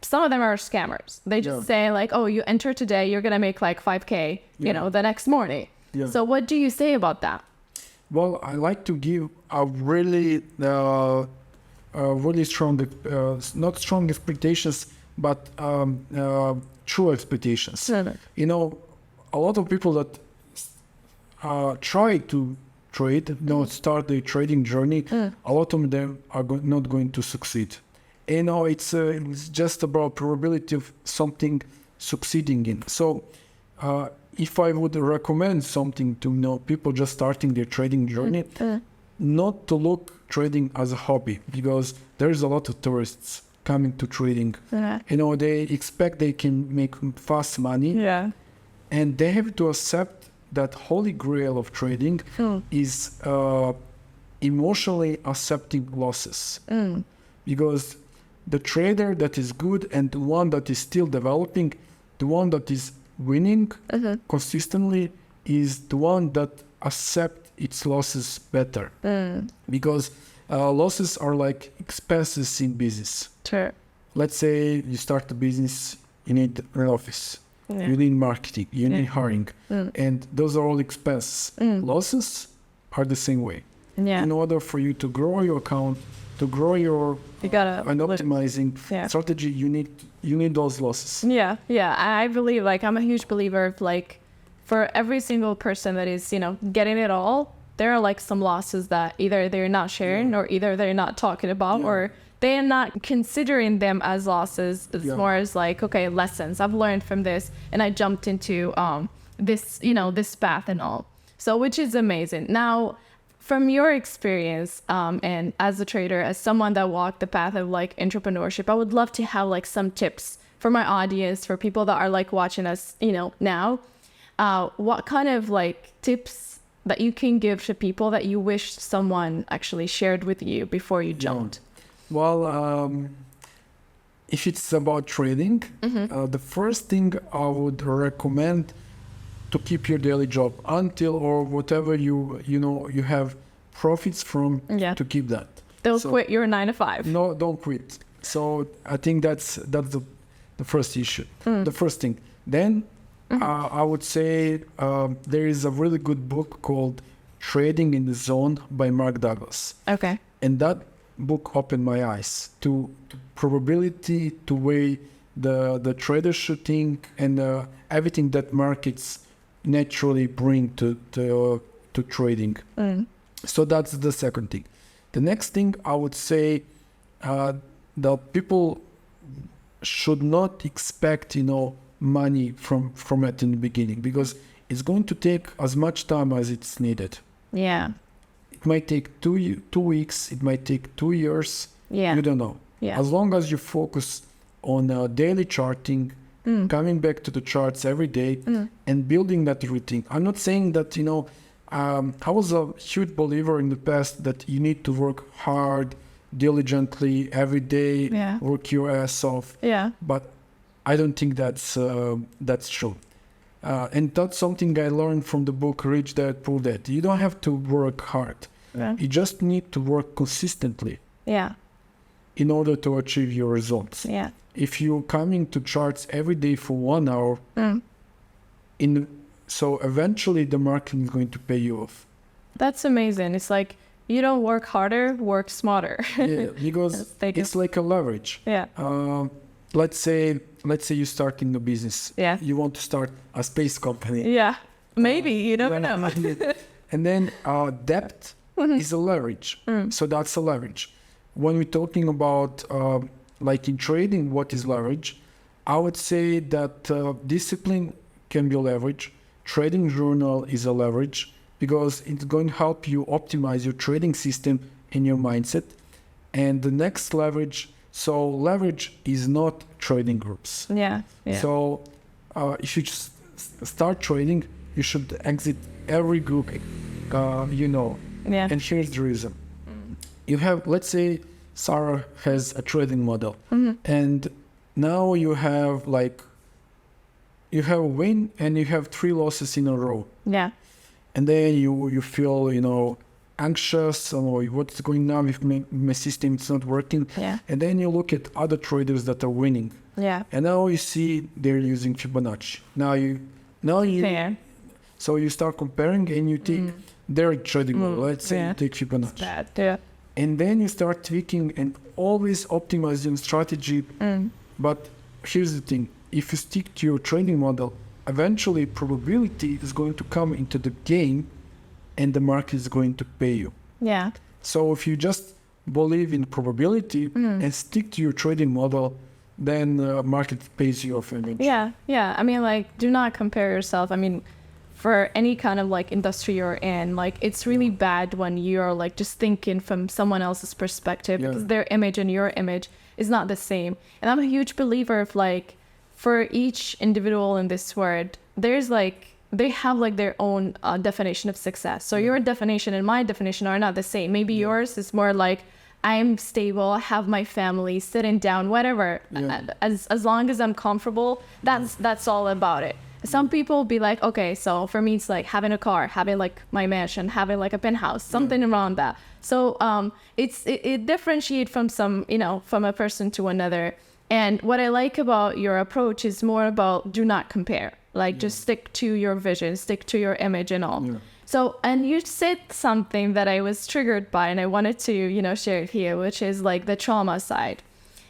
some of them are scammers. They just say oh, you enter today, you're going to make 5K, the nenext morning. Yeah. So what do you say about that? Well, I like to give a really strong, not strong expectations, but true expectations. You know, a lot of people that try to trade, you know, start the trading journey, a lot of them are not going to succeed. You know, it's just about probability of something succeeding in. So if I would recommend something to, you know, people just starting their trading journey, not to look trading as a hobby, because there's a lot of tourists coming to trading. You know, they expect they can make fast money, and they have to accept that holy grail of trading is emotionally accepting losses. Because the trader that is good and the one that is still developing, the one that is winning consistently, is the one that accepts its losses better. Because losses are like expenses in business. Sure. Let's say you start a business, you need an office, you need marketing, you need hiring, and those are all expenses. Losses are the same way. In order for you to grow your account, to grow your optimizing strategy, you need those losses. I believe, like, I'm a huge believer of, like, for every single person that is, you know, getting it all, there are like some losses that either they're not sharing or either they're not talking about or they're not considering them as losses. It's more as like, okay, lessons I've learned from this and I jumped into this, you know, this path and all. So, which is amazing. Now, from your experience and as a trader, as someone that walked the path of like entrepreneurship, I would love to have like some tips for my audience, for people that are like watching us, you know, now. What kind of like tips that you can give to people that you wish someone actually shared with you before you jumped? Well, if it's about trading, the first thing I would recommend to keep your daily job until or whatever you have profits from, to keep that. Don't quit your 9 to 5. No, don't quit. So I think that's the first issue, the first thing. Then I would say there is a really good book called Trading in the Zone by Mark Douglas. Okay. And that book opened my eyes to probability, to way the traders should think, and everything that markets naturally bring to trading. So that's the second thing. The next thing I would say, that people should not expect, money from it in the beginning, because it's going to take as much time as it's needed. Yeah. It might take 2 weeks. It might take 2 years. Yeah. You don't know. Yeah. As long as you focus on daily charting, coming back to the charts every day, and building that routine. I'm not saying that, I was a huge believer in the past that you need to work hard, diligently every day, work your ass off. Yeah. But I don't think that's true. And that's something I learned from the book Rich Dad Poor Dad. You don't have to work hard. Yeah. You just need to work consistently. Yeah. In order to achieve your results. Yeah. If you're coming to charts every day for 1 hour, so eventually the market is going to pay you off. That's amazing. It's like you don't work harder, work smarter. Yeah, because it's like a leverage. Yeah. Let's say you start in the business. Yeah. You want to start a space company. Yeah. Maybe, you never know. And then debt is a leverage. So that's a leverage. When we're talking about like in trading, what is leverage? I would say that discipline can be a leverage. Trading journal is a leverage because it's going to help you optimize your trading system and your mindset. And the next leverage, so leverage is not trading groups. Yeah. So if you just start trading, you should exit every group, Yeah. And here's the reason. You have, let's say Sarah has a trading model, and now you have a win and you have 3 losses in a row. Yeah. And then you feel, anxious, or what's going on with my system, it's not working. Yeah. And then you look at other traders that are winning. Yeah. And now you see they're using Fibonacci. Fair. So you start comparing and you take their trading model. Let's say you take Fibonacci. Bad. Yeah. And then you start tweaking and always optimizing strategy. But here's the thing. If you stick to your trading model, eventually probability is going to come into the game and the market is going to pay you. Yeah. So if you just believe in probability and stick to your trading model, then market pays you off eventually. Yeah. I mean, like, do not compare yourself. I mean, for any kind of like industry you're in, like, it's really bad when you're like just thinking from someone else's perspective because their image and your image is not the same. And I'm a huge believer of like, for each individual in this world, there's like, they have like their own definition of success. So your definition and my definition are not the same. Maybe yours is more like, I'm stable, I have my family, sitting down, whatever. As long as I'm comfortable, that's all about it. Some people be like, okay, so for me, it's like having a car, having like my mansion, having like a penthouse, something around that. So it differentiates from from a person to another. And what I like about your approach is more about do not compare. Like just stick to your vision, stick to your image and all. So, and you said something that I was triggered by, and I wanted to, share it here, which is like the trauma side.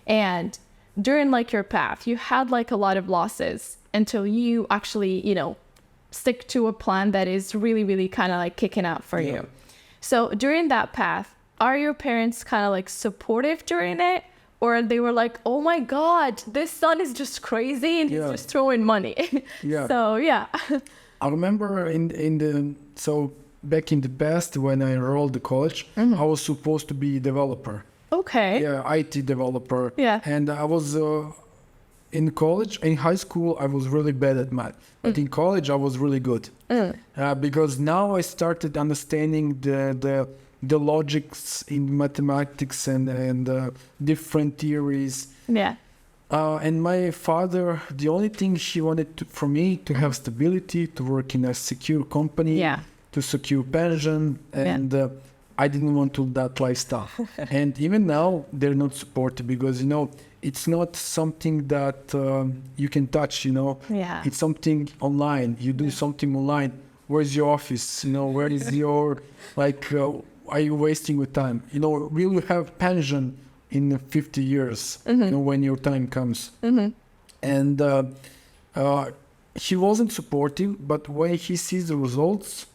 And during like your path, you had like a lot of losses until you actually, stick to a plan that is really, really kind of like kicking out for you. So during that path, are your parents kind of like supportive during it? Or they were like, oh my God, this son is just crazy and he's just throwing money. So, I remember so back in the past when I enrolled in college, I was supposed to be a developer. Okay. Yeah, IT developer. Yeah. And I was in college, in high school, I was really bad at math. But in college, I was really good. Because now I started understanding the logics in mathematics and different theories. Yeah. And my father, the only thing he wanted for me to have stability, to work in a secure company, to secure pension, and I didn't want to that lifestyle. And even now, they're not supportive because, it's not something that you can touch, It's something online. You do something online. Where's your office? Where is your, are you wasting your time? Will you have pension in 50 years, when your time comes? And he wasn't supportive, but when he sees the results,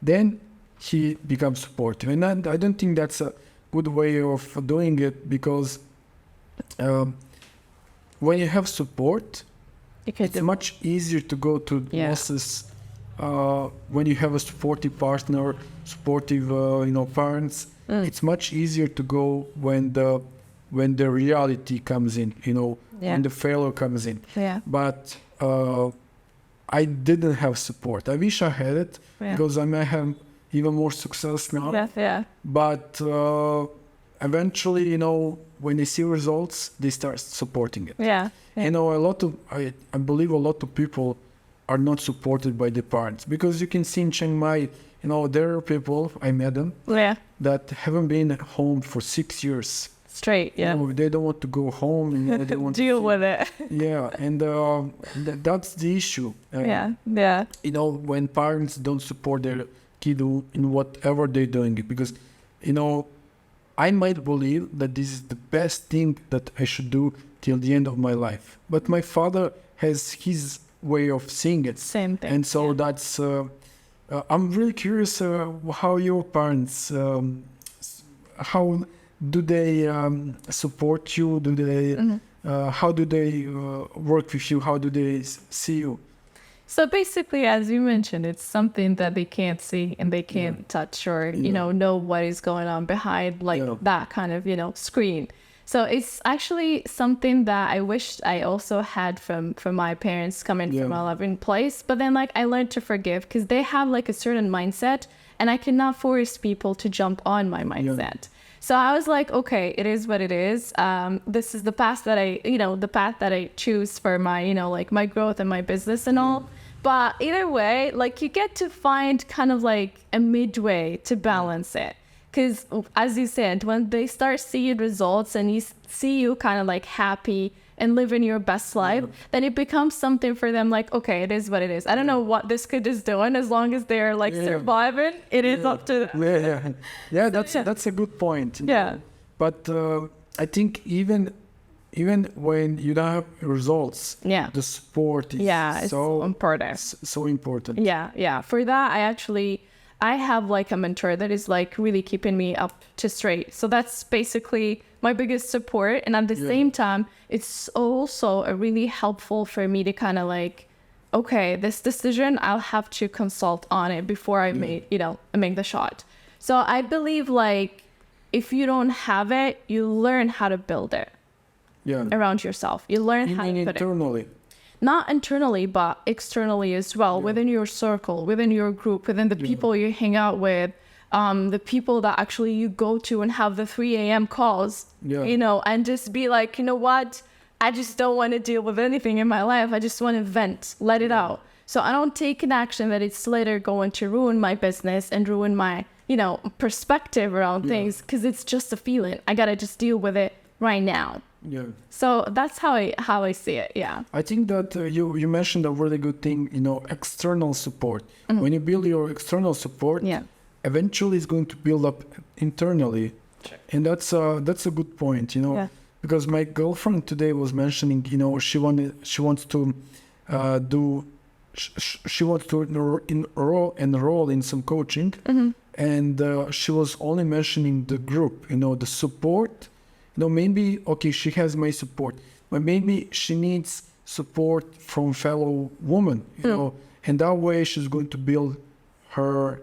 then he becomes supportive. And I don't think that's a good way of doing it because when you have support, it's much easier to go to losses when you have a supportive partner, supportive, parents. It's much easier to go when the reality comes in, when the failure comes in. But I didn't have support. I wish I had it because I might have even more success now. But eventually, when they see results, they start supporting it. I believe a lot of people are not supported by the parents because you can see in Chiang Mai, there are people, I met them, that haven't been at home for 6 years. Straight, they don't want to go home. And they want deal with it. And that's the issue. When parents don't support their kid in whatever they're doing, because, I might believe that this is the best thing that I should do till the end of my life. But my father has his way of seeing it. Same thing. And so that's, I'm really curious how your parents, how do they support you? Do they, how do they work with you? How do they see you? So basically, as you mentioned, it's something that they can't see and they can't touch or, know what is going on behind that kind of, screen. So it's actually something that I wished I also had from my parents coming from a loving place. But then I learned to forgive because they have a certain mindset and I cannot force people to jump on my mindset. So I was like, okay, it is what it is. This is the path that I choose for my, my growth and my business and all. But either way, you get to find kind of a midway to balance it. Because as you said, when they start seeing results and you see you kind of happy and living your best life, then it becomes something for them okay, it is what it is. I don't know what this kid is doing as long as they're surviving. It is up to them. That's a good point. Yeah. But I think even even when you don't have results, the support is it's so important. So important. Yeah. For that, I have like a mentor that is like really keeping me up to straight. So that's basically my biggest support. And at the same time, it's also a really helpful for me to kind of like, okay, this decision, I'll have to consult on it before I make the shot. So I believe like if you don't have it, you learn how to build it around yourself. You learn how to put internally. it. Not internally, but externally as well, within your circle, within your group, within the people you hang out with, the people that actually you go to and have the 3 a.m. calls, and just be like, you know what? I just don't want to deal with anything in my life. I just want to vent, let it out. So I don't take an action that it's later going to ruin my business and ruin my, perspective around things, because it's just a feeling. I got to just deal with it right now. Yeah. So that's how I see it. Yeah. I think that you mentioned a really good thing, external support. When you build your external support, eventually it's going to build up internally. Sure. And that's a good point, because my girlfriend today was mentioning, she wants to enroll in some coaching, and she was only mentioning the group, the support. Maybe, okay, she has my support, but maybe she needs support from fellow women, and that way she's going to build her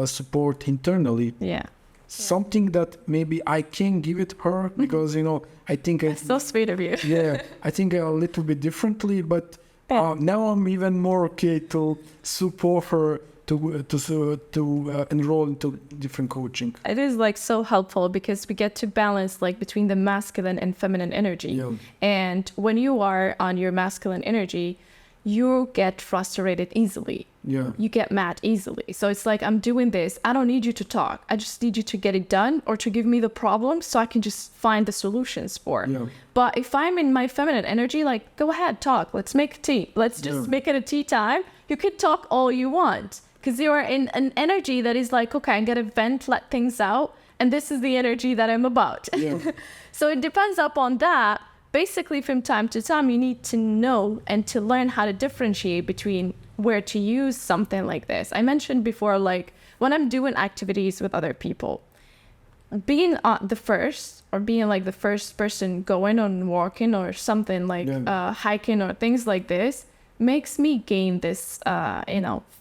support internally. Yeah. Something that maybe I can give it her because, I think... That's so sweet of you. Yeah, I think a little bit differently, but now I'm even more okay to support her to enroll into different coaching. It is like so helpful because we get to balance like between the masculine and feminine energy. Yeah. And when you are on your masculine energy, you get frustrated easily. Yeah. You get mad easily. So it's like, I'm doing this. I don't need you to talk. I just need you to get it done or to give me the problem so I can just find the solutions for it. Yeah. But if I'm in my feminine energy, like, go ahead, talk. Let's make tea. Let's just make it a tea time. You can talk all you want because you are in an energy that is like, okay, I'm going to vent, let things out. And this is the energy that I'm about. Yeah. So it depends upon that. Basically, from time to time, you need to know and to learn how to differentiate between where to use something like this. I mentioned before, like when I'm doing activities with other people, being the first or being like the first person going on walking or something like hiking or things like this makes me gain this,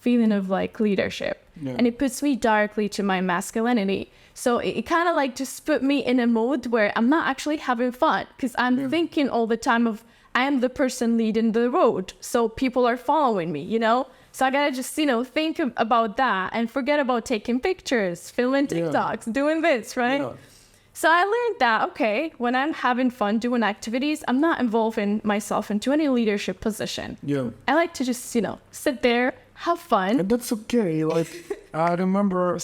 feeling of like leadership. Yeah. And it puts me directly to my masculinity. So it kind of like just put me in a mode where I'm not actually having fun because I'm thinking all the time of I am the person leading the road. So people are following me, So I got to just, think about that and forget about taking pictures, filming TikToks, doing this, right? Yeah. So I learned that, okay, when I'm having fun doing activities, I'm not involving myself into any leadership position. Yeah. I like to just, sit there, have fun. And that's okay. Like, I remember,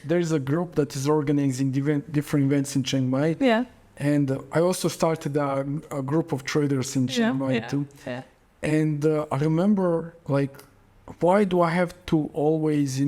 there's a group that is organizing different events in Chiang Mai. Yeah. And I also started a group of traders in Chiang Mai too. Yeah. And I remember, like, why do I have to always,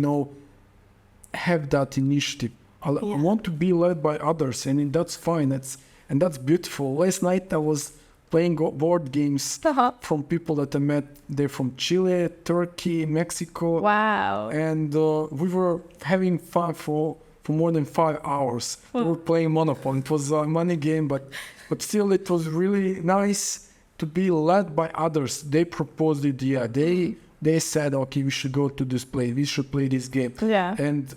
have that initiative? I want to be led by others, and that's fine. That's beautiful. Last night I was playing board games from people that I met. They're from Chile, Turkey, Mexico. Wow. And we were having fun for more than 5 hours. We were playing Monopoly. It was a money game, but still it was really nice to be led by others. They proposed the idea. They said, okay, we should go to this place. We should play this game. Yeah. And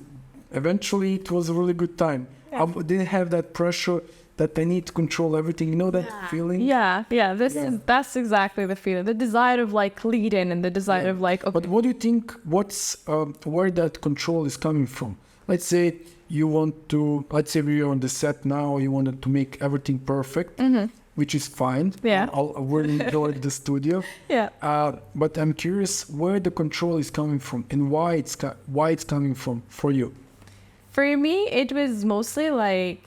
eventually it was a really good time. Yeah. I didn't have that pressure that I need to control everything. That feeling? Yeah. That's exactly the feeling. The desire of like leading and the desire of like... Okay. But what do you think, where that control is coming from? Let's say we're on the set now, you wanted to make everything perfect, which is fine. Yeah. We're enjoying the studio. Yeah. But I'm curious where the control is coming from and why it's coming from for you. For me, it was mostly like,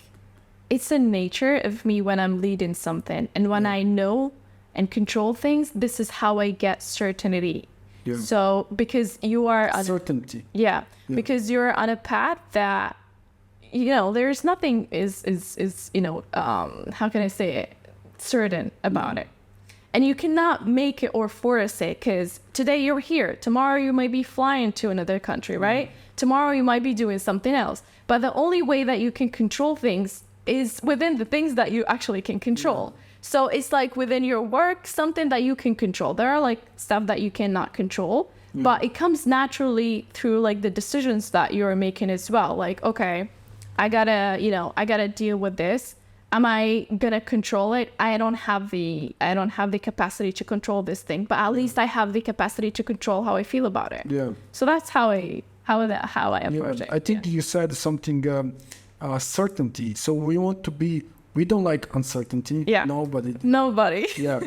it's a nature of me when I'm leading something. And when I know and control things, this is how I get certainty. Yeah. So because you are... certainty. Yeah. Because you're on a path that, there's nothing is how can I say it? certain about it. And you cannot make it or force it, because today you're here. Tomorrow you might be flying to another country, right? Tomorrow you might be doing something else. But the only way that you can control things is within the things that you actually can control. So it's like within your work, something that you can control. There are like stuff that you cannot control, but it comes naturally through like the decisions that you're making as well. Like, okay, I gotta deal with this. Am I gonna control it? I don't have the capacity to control this thing, but at least I have the capacity to control how I feel about it. Yeah. So that's how I approach it. I think you said something, certainty. So we don't like uncertainty. Yeah. Nobody. Yeah.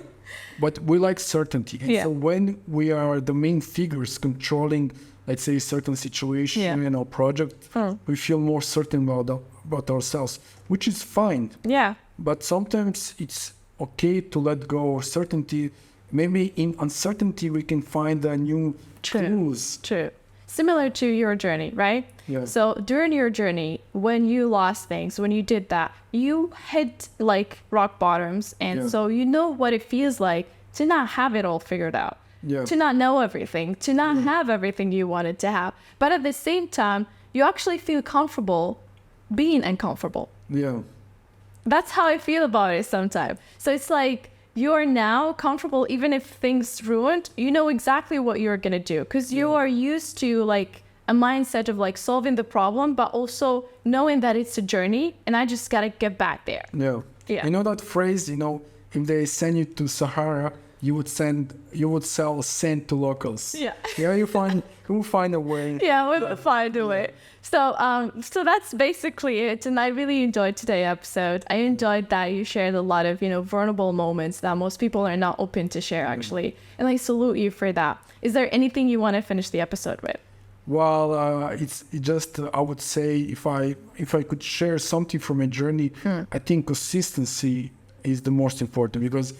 But we like certainty. And so when we are the main figures controlling, let's say, a certain situation in our project, we feel more certain about ourselves, which is fine. Yeah. But sometimes it's okay to let go of certainty. Maybe in uncertainty, we can find a new clues. True. Similar to your journey, right? Yeah. So during your journey, when you lost things, when you did that, you hit like rock bottoms. And so you know what it feels like to not have it all figured out, to not know everything, to not have everything you wanted to have. But at the same time, you actually feel comfortable being uncomfortable. Yeah. That's how I feel about it sometimes. So it's like, you're now comfortable, even if things ruined, you know exactly what you're going to do, because you are used to like a mindset of like solving the problem, but also knowing that it's a journey and I just got to get back there. Yeah. You know that phrase, if they send you to Sahara, you would sell sand to locals. Yeah. You will find a way. Yeah, we'll find a way. So that's basically it. And I really enjoyed today's episode. I enjoyed that you shared a lot of, vulnerable moments that most people are not open to share, actually. And I salute you for that. Is there anything you want to finish the episode with? Well, it's just, I would say, if I could share something from my journey, I think consistency is the most important, because,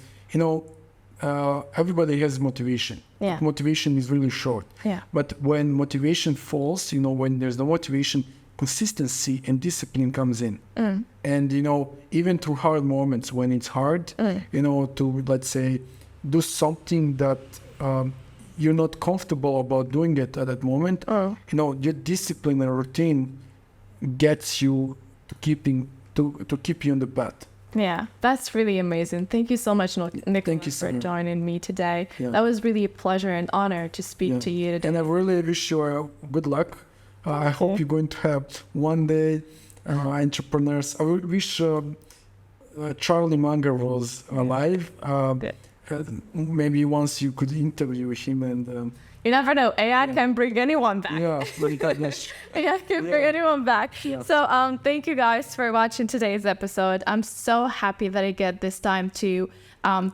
everybody has motivation. Yeah. Motivation is really short. Yeah. But when motivation falls, when there's no motivation, consistency and discipline comes in. And, even through hard moments when it's hard, to, let's say, do something that you're not comfortable about doing it at that moment, your discipline and routine gets you to keep you on the path. Yeah, that's really amazing. Thank you so much, Nikola, for joining me today. Yeah. That was really a pleasure and honor to speak to you today. And I really wish you good luck. I hope you're going to have one day entrepreneurs. I wish Charlie Munger was alive. Maybe once you could interview him and... you never know. AI can bring anyone back. Yeah, AI can bring anyone back. Yeah. So thank you guys for watching today's episode. I'm so happy that I get this time to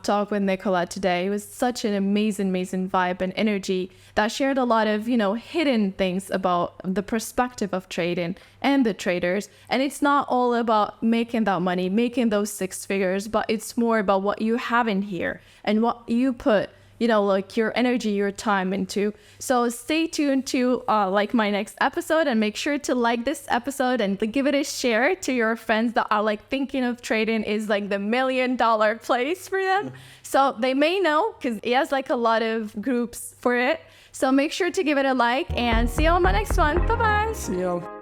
talk with Nikola today. It was such an amazing vibe and energy that shared a lot of, hidden things about the perspective of trading and the traders. And it's not all about making that money, making those 6 figures, but it's more about what you have in here and what you put like your energy, your time into. So stay tuned to my next episode, and make sure to like this episode and give it a share to your friends that are like thinking of trading is like the $1 million place for them. So they may know, because he has like a lot of groups for it. So make sure to give it a like, and see you on my next one. Bye-bye. See you.